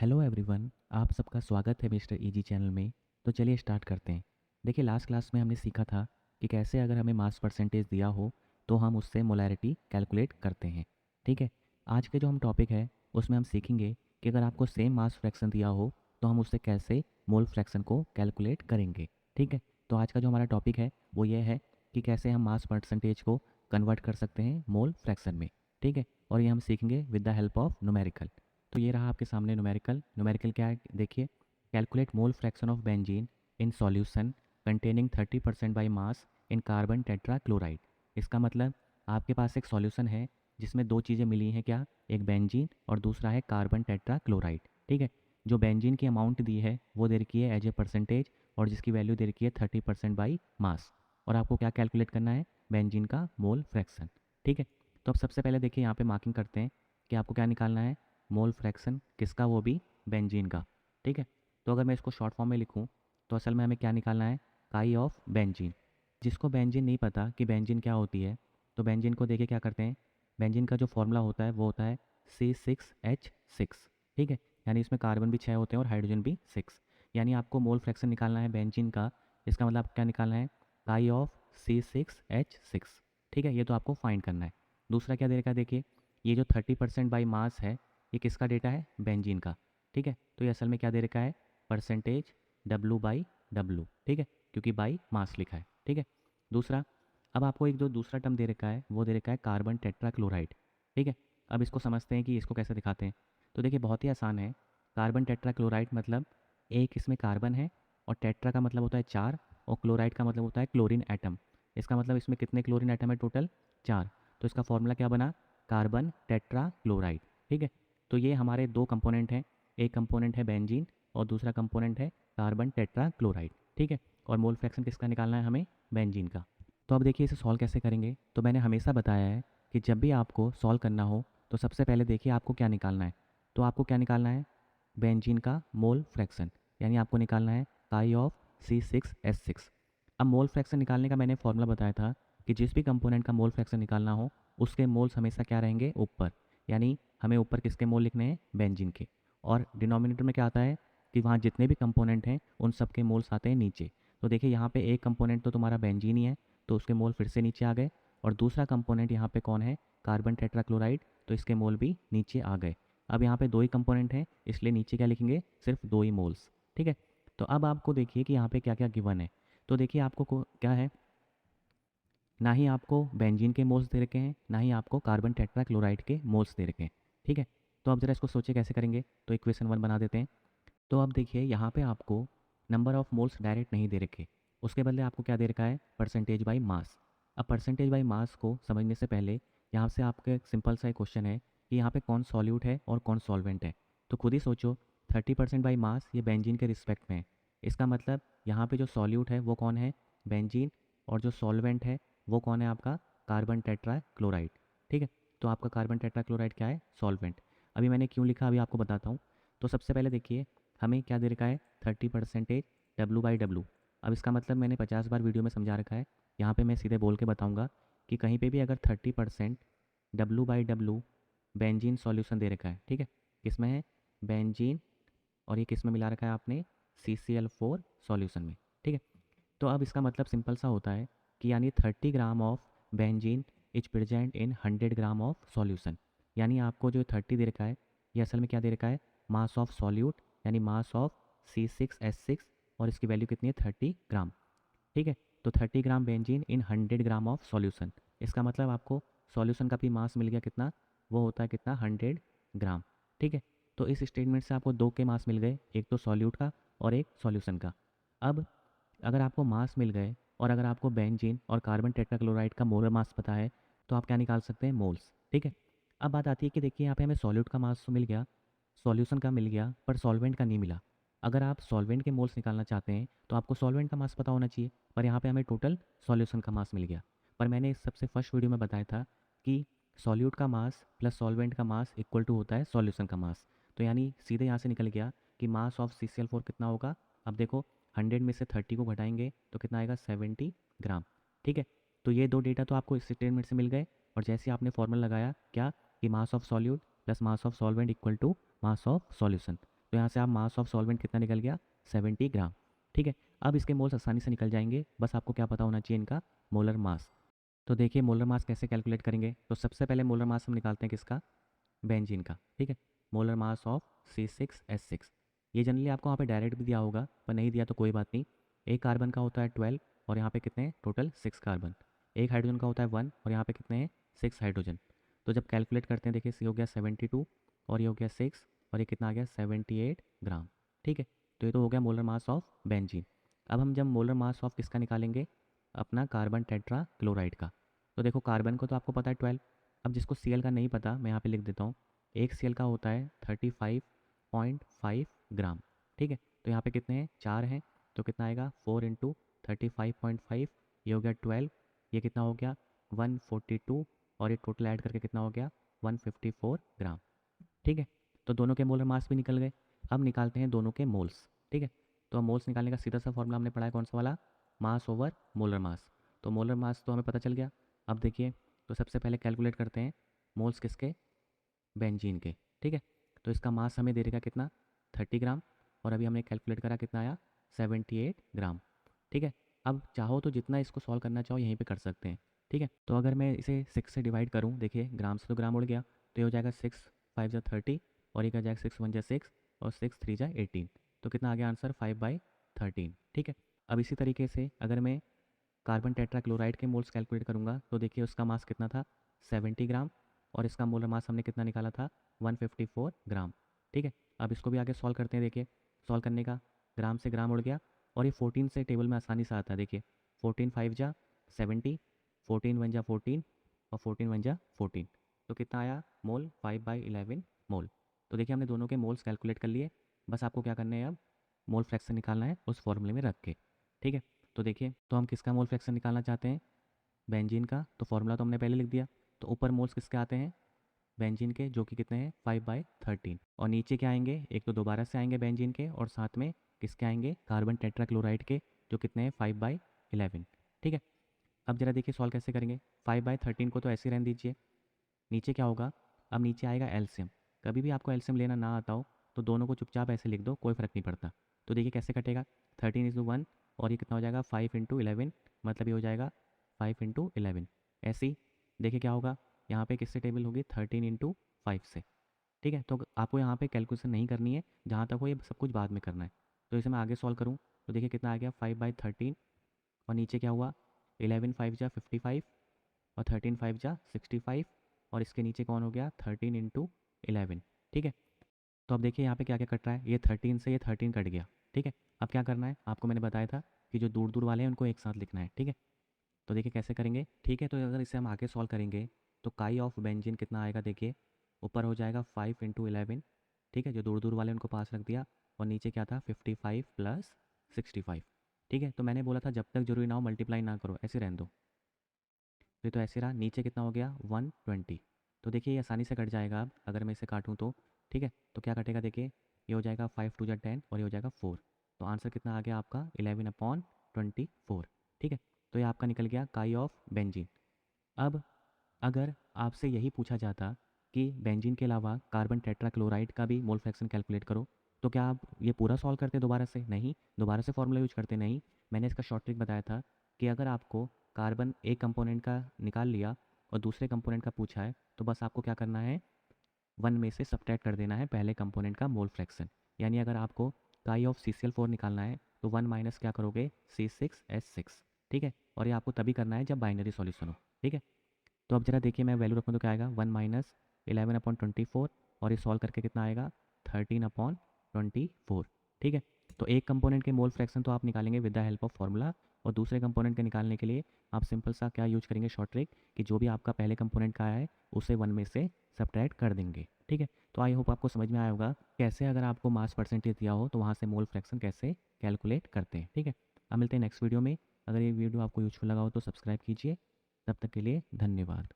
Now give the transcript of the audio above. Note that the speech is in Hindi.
हेलो एवरीवन, आप सबका स्वागत है मिस्टर इजी चैनल में। तो चलिए स्टार्ट करते हैं। देखिए, लास्ट क्लास में हमने सीखा था कि कैसे अगर हमें मास परसेंटेज दिया हो तो हम उससे मोलैरिटी कैलकुलेट करते हैं। ठीक है। आज के जो हम टॉपिक है उसमें हम सीखेंगे कि अगर आपको सेम मास फ्रैक्शन दिया हो तो हम उससे कैसे मोल फ्रैक्शन को कैलकुलेट करेंगे। ठीक है। तो आज का जो हमारा टॉपिक है वो ये है कि कैसे हम मास परसेंटेज को कन्वर्ट कर सकते हैं मोल फ्रैक्शन में। ठीक है। और ये हम सीखेंगे with the help of numerical. तो ये रहा आपके सामने न्यूमेरिकल। न्यूमेरिकल क्या है देखिए, calculate mole fraction of benzene in solution containing 30% by mass in carbon tetra chloride. इसका मतलब आपके पास एक सॉल्यूशन है जिसमें दो चीज़ें मिली हैं, क्या, एक बेंजीन और दूसरा है कार्बन टेट्रा क्लोराइड। ठीक है। जो बेंजीन की अमाउंट दी है वो दे रखी है एज ए परसेंटेज और जिसकी वैल्यू दे रखी है 30% बाई मास। और आपको क्या कैलकुलेट करना है, बेंजीन का मोल फ्रैक्शन। ठीक है। तो अब सबसे पहले देखिए यहाँ पे मार्किंग करते हैं कि आपको क्या निकालना है, मोल फ्रैक्शन किसका, वो भी बेंजीन का। ठीक है। तो अगर मैं इसको शॉर्ट फॉर्म में लिखूं तो असल में हमें क्या निकालना है, काई ऑफ बेंजीन। जिसको बेंजीन नहीं पता कि बेंजीन क्या होती है, तो बेंजीन को देखिए क्या करते हैं, बेंजीन का जो फॉर्मूला होता है वो होता है C6H6। ठीक है। यानी इसमें कार्बन भी 6 होते हैं और हाइड्रोजन भी 6। यानी आपको मोल फ्रैक्शन निकालना है बेंजीन का। इसका मतलब क्या निकालना है, काई ऑफ C6H6। ठीक है। ये तो आपको फाइंड करना है। दूसरा क्या दे रखा है देखिए, ये जो 30% बाई मास है ये किसका डेटा है, बेंजीन का। ठीक है। तो ये असल में क्या दे रखा है, परसेंटेज W/W। ठीक है, क्योंकि बाई मास लिखा है। ठीक है। दूसरा, अब आपको एक जो दूसरा टर्म दे रखा है वो दे रखा है कार्बन टेट्रा क्लोराइड। ठीक है। अब इसको समझते हैं कि इसको कैसे दिखाते हैं। तो देखिए बहुत ही आसान है। कार्बन टेट्रा क्लोराइड मतलब एक इसमें कार्बन है और टेट्रा का मतलब होता है 4 और क्लोराइड का मतलब होता है क्लोरीन एटम। इसका मतलब इसमें कितने क्लोरीन एटम है, टोटल 4। तो इसका फॉर्मूला क्या बना, कार्बन टेट्रा क्लोराइड। ठीक है। तो ये हमारे दो कंपोनेंट हैं, एक कंपोनेंट है बेंजीन और दूसरा कंपोनेंट है कार्बन टेट्रा क्लोराइड। ठीक है। और मोल फ्रैक्शन किसका निकालना है हमें, बेंजीन का। तो अब देखिए इसे सॉल्व कैसे करेंगे। तो मैंने हमेशा बताया है कि जब भी आपको सॉल्व करना हो तो सबसे पहले देखिए आपको क्या निकालना है। तो आपको क्या निकालना है, बेंजीन का मोल फ्रैक्शन। यानी आपको निकालना है काई ऑफ C6H6। अब मोल फ्रैक्शन निकालने का मैंने फॉर्मूला बताया था कि जिस भी कंपोनेंट का मोल फ्रैक्शन निकालना हो उसके मोल्स हमेशा क्या रहेंगे, ऊपर। यानी हमें ऊपर किसके मोल लिखने हैं, बेंजीन के। और डिनोमिनेटर में क्या आता है कि वहाँ जितने भी कंपोनेंट हैं उन सब के मोल्स आते हैं नीचे। तो देखिए यहाँ पे एक कंपोनेंट तो तुम्हारा बेंजीन ही है तो उसके मोल फिर से नीचे आ गए। और दूसरा कंपोनेंट यहाँ पे कौन है, कार्बन टेट्राक्लोराइड, तो इसके मोल भी नीचे आ गए। अब यहाँ पे दो ही कंपोनेंट हैं इसलिए नीचे क्या लिखेंगे, सिर्फ दो ही मोल्स। ठीक है। तो अब आपको देखिए कि यहाँ पे क्या क्या गिवन है। तो देखिए आपको क्या है, ना ही आपको बेंजीन के मोल्स दे रखे हैं ना ही आपको कार्बन टेट्राक्लोराइड के मोल्स दे रखे हैं। ठीक है। तो अब जरा इसको सोचे कैसे करेंगे। तो इक्वेशन 1 बना देते हैं। तो अब देखिए यहाँ पे आपको नंबर ऑफ मोल्स डायरेक्ट नहीं दे रखे, उसके बदले आपको क्या दे रखा है, परसेंटेज बाई मास। अब परसेंटेज बाई मास को समझने से पहले यहाँ से आपका एक सिंपल सा एक क्वेश्चन है कि यहाँ पे कौन सॉल्यूट है और कौन सॉल्वेंट है। तो खुद ही सोचो, 30% बाई मास ये बेंजीन के रिस्पेक्ट में है। इसका मतलब यहाँ पे जो सॉल्यूट है वो कौन है, बेंजीन। और जो सॉल्वेंट है वो कौन है, आपका कार्बन टेट्रा क्लोराइड। ठीक है। तो आपका कार्बन टेट्रा क्लोराइड क्या है, सॉल्वेंट। अभी मैंने क्यों लिखा अभी आपको बताता हूँ। तो सबसे पहले देखिए हमें क्या दे रखा है, 30% W/W। अब इसका मतलब मैंने 50 बार वीडियो में समझा रखा है, यहाँ पे मैं सीधे बोल के बताऊँगा कि कहीं पे भी अगर 30% W/W बेंजीन सॉल्यूशन दे रखा है, ठीक है, किसमें है, बेंजीन, और ये किस में मिला रखा है आपने, CCl4 सॉल्यूशन में। ठीक है। तो अब इसका मतलब सिंपल सा होता है कि यानी 30 gram of benzene is present in 100 gram of solution. यानी आपको जो 30 दे रखा है ये असल में क्या दे रखा है, मास ऑफ सॉल्यूट, यानी मास ऑफ C6H6। और इसकी वैल्यू कितनी है, 30 ग्राम। ठीक है। तो 30 gram benzene in 100 gram of solution. इसका मतलब आपको सॉल्यूशन का भी मास मिल गया, कितना, वो होता है कितना, 100 ग्राम। ठीक है। तो इस स्टेटमेंट से आपको दो के मास मिल गए, एक तो सॉल्यूट का और एक सॉल्यूशन का। अब अगर आपको मास मिल गए और अगर आपको बेंजीन और कार्बन टेट्राक्लोराइड का मोलर मास पता है तो आप क्या निकाल सकते हैं, मोल्स। ठीक है। अब बात आती है कि देखिए यहाँ पे हमें सॉल्यूट का मास तो मिल गया, सॉल्यूशन का मिल गया, पर सॉल्वेंट का नहीं मिला। अगर आप सॉल्वेंट के मोल्स निकालना चाहते हैं तो आपको सॉल्वेंट का मास पता होना चाहिए, पर यहाँ पे हमें टोटल सॉल्यूशन का मास मिल गया। पर मैंने इस सबसे फर्स्ट वीडियो में बताया था कि सॉल्यूट का मास प्लस सॉल्वेंट का मास इक्वल टू होता है सॉल्यूशन का मास। तो यानी सीधे यहाँ से निकल गया कि मास ऑफ CCl4 कितना होगा। अब देखो 100 में से 30 को घटाएंगे तो कितना आएगा, 70 ग्राम। ठीक है। तो ये दो डेटा तो आपको इस स्टेटमेंट से मिल गए। और जैसे आपने फॉर्मूला लगाया क्या, कि mass of solute plus mass of solvent equal to mass of solution. तो यहाँ से आप मास ऑफ सॉल्वेंट कितना निकल गया 70 ग्राम। ठीक है, अब इसके मोल्स आसानी से निकल जाएंगे, बस आपको क्या पता होना चाहिए इनका मोलर मास। तो देखिए मोलर मास कैसे कैलकुलेट करेंगे, तो सबसे पहले मोलर मास हम निकालते हैं किसका, बेंजीन का। ठीक है, मोलर मास ऑफ C6H6। ये जनरली आपको वहाँ पे डायरेक्ट भी दिया होगा, पर नहीं दिया तो कोई बात नहीं। एक कार्बन का होता है 12 और यहाँ पे कितने हैं टोटल 6 कार्बन। एक हाइड्रोजन का होता है 1 और यहाँ पे कितने हैं 6 हाइड्रोजन। तो जब कैलकुलेट करते हैं देखिए सी हो गया 72 और ये हो गया 6 और ये कितना आ गया 78 ग्राम। ठीक है, तो ये तो हो गया मोलर मास ऑफ बेंजीन। अब हम जब मोलर मास ऑफ किसका निकालेंगे, अपना कार्बन टेट्रा क्लोराइड का। तो देखो कार्बन को तो आपको पता है 12। अब जिसको Cl का नहीं पता मैं यहाँ पे लिख देता हूँ, एक Cl का होता है 35.5 ग्राम। ठीक है, तो यहाँ पे कितने हैं 4 हैं, तो कितना आएगा 4 इंटू 35.5, ये हो गया 12, ये कितना हो गया 142 और ये टोटल ऐड करके कितना हो गया 154 ग्राम। ठीक है, तो दोनों के मोलर मास भी निकल गए। अब निकालते हैं दोनों के मोल्स। ठीक है, तो मोल्स निकालने का सीधा सा फॉर्मूला हमने पढ़ा है कौन सा वाला, मास ओवर मोलर मास। तो मोलर मास तो हमें पता चल गया। अब देखिए, तो सबसे पहले कैलकुलेट करते हैं मोल्स किसके, बेंजीन के। ठीक है, तो इसका मास हमें दे देगा कितना 30 ग्राम और अभी हमने कैलकुलेट करा कितना आया 78 ग्राम। ठीक है, अब चाहो तो जितना इसको सॉल्व करना चाहो यहीं पे कर सकते हैं। ठीक है, तो अगर मैं इसे 6 से डिवाइड करूँ, देखिए ग्राम से तो ग्राम उड़ गया, तो ये हो जाएगा 6 5 जा 30 और ये क्या जाएगा 6 1 जा 6 और 6 3 जा 18। तो कितना आ गया आंसर 5/13। ठीक है, अब इसी तरीके से अगर मैं कार्बन टेट्राक्लोराइड के मोल्स कैलकुलेट करूँगा तो देखिए उसका मास कितना था 70 ग्राम और इसका मोलर मास हमने कितना निकाला था 154 ग्राम। ठीक है, अब इसको भी आगे सॉल्व करते हैं। देखिए सॉल्व करने का ग्राम से ग्राम उड़ गया और ये 14 से टेबल में आसानी से आता है। देखिए 14 5 जा 70, 14 1 जा 14 और 14 1 जा 14, तो कितना आया मोल 5/11 मोल। तो देखिए हमने दोनों के मोल्स कैलकुलेट कर लिए, बस आपको क्या करना है अब मोल फ्रैक्शन निकालना है उस फॉर्मूले में रख के। ठीक है, तो देखिए तो हम किसका मोल फ्रैक्शन निकालना चाहते हैं, बेंजीन का। तो फॉर्मूला तो हमने पहले लिख दिया। तो ऊपर मोल्स किसके आते हैं, बेंजीन के, जो कि कितने हैं 5/13 और नीचे क्या आएंगे, एक तो दोबारा से आएंगे बेंजीन के और साथ में किसके आएंगे कार्बन टेट्राक्लोराइड के, जो कितने हैं 5/11। ठीक है, अब जरा देखिए सॉल्व कैसे करेंगे। 5/13 को तो ऐसे रहने दीजिए, नीचे क्या होगा, अब नीचे आएगा एलसीएम। कभी भी आपको एलसीएम लेना ना आता हो तो दोनों को चुपचाप ऐसे लिख दो, कोई फ़र्क नहीं पड़ता। तो देखिए कैसे कटेगा 13:1 और ये कितना हो जाएगा 5 × 11, मतलब ये हो जाएगा 5 × 11। ऐसे ही देखिए क्या होगा, यहाँ पे किससे टेबल होगी 13 × 5 से। ठीक है, तो आपको यहाँ पे कैलकुलेशन नहीं करनी है, जहाँ तक हो ये सब कुछ बाद में करना है। तो इसे मैं आगे सॉल्व करूँ तो देखिए कितना आ गया 5/13 और नीचे क्या हुआ 11 5 जा 55 और 13 5 जा 65 और इसके नीचे कौन हो गया 13 × 11। ठीक है, तो अब देखिए यहाँ पे क्या क्या कट रहा है, ये 13 से ये 13 कट गया। ठीक है, अब क्या करना है आपको मैंने बताया था कि जो दूर दूर वाले हैं उनको एक साथ लिखना है। ठीक है, तो देखिए कैसे करेंगे। ठीक है, तो अगर इसे हम आगे सॉल्व करेंगे तो काई ऑफ बेंजीन कितना आएगा, देखिए ऊपर हो जाएगा 5 × 11। ठीक है, जो दूर दूर वाले उनको पास रख दिया और नीचे क्या था 55 + 65। ठीक है, तो मैंने बोला था जब तक जरूरी ना हो मल्टीप्लाई ना करो, ऐसे रहने दो। तो ऐसे रहा, नीचे कितना हो गया 120। तो देखिए ये आसानी से कट जाएगा अब अगर मैं इसे काटूँ तो। ठीक है, तो क्या कटेगा देखिए, ये हो जाएगा 5 2 जा 10 और ये हो जाएगा 4। तो आंसर कितना आ गया आपका 11/24। ठीक है, तो ये आपका निकल गया काई ऑफ बेंजीन। अब अगर आपसे यही पूछा जाता कि बेंजीन के अलावा कार्बन टेट्राक्लोराइड का भी मोल फ्रैक्शन कैलकुलेट करो, तो क्या आप ये पूरा सॉल्व करते दोबारा से, नहीं दोबारा से फॉर्मूला यूज करते नहीं। मैंने इसका शॉर्ट ट्रिक बताया था कि अगर आपको कार्बन एक कंपोनेंट का निकाल लिया और दूसरे कंपोनेंट का पूछा है तो बस आपको क्या करना है 1 में से सब्ट्रैक्ट कर देना है पहले कंपोनेंट का मोल फ्रैक्शन। यानी अगर आपको काई ऑफ CCl4 निकालना है तो 1 माइनस क्या करोगे C6H6। ठीक है, और ये आपको तभी करना है जब बाइनरी सॉल्यूशन हो। ठीक है, तो अब जरा देखिए मैं वैल्यू रखूँ तो क्या आएगा 1 - 11/24 और ये सॉल्व करके कितना आएगा 13/24। ठीक है, तो एक कंपोनेंट के मोल फ्रैक्शन तो आप निकालेंगे with the help of formula और दूसरे कंपोनेंट के निकालने के लिए आप सिंपल सा क्या यूज करेंगे शॉर्ट ट्रिक कि जो भी आपका पहले कंपोनेंट का आया है उसे 1 में से सब्ट्रैक्ट कर देंगे। ठीक है, तो आई होप आपको समझ में आया होगा कैसे अगर आपको मास परसेंटेज दिया हो तो वहाँ से मोल फ्रैक्शन कैसे कैलकुलेट करते हैं। ठीक है, अब मिलते हैं नेक्स्ट वीडियो में। अगर ये वीडियो आपको यूजफुल लगा हो तो सब्सक्राइब कीजिए। तब तक के लिए धन्यवाद।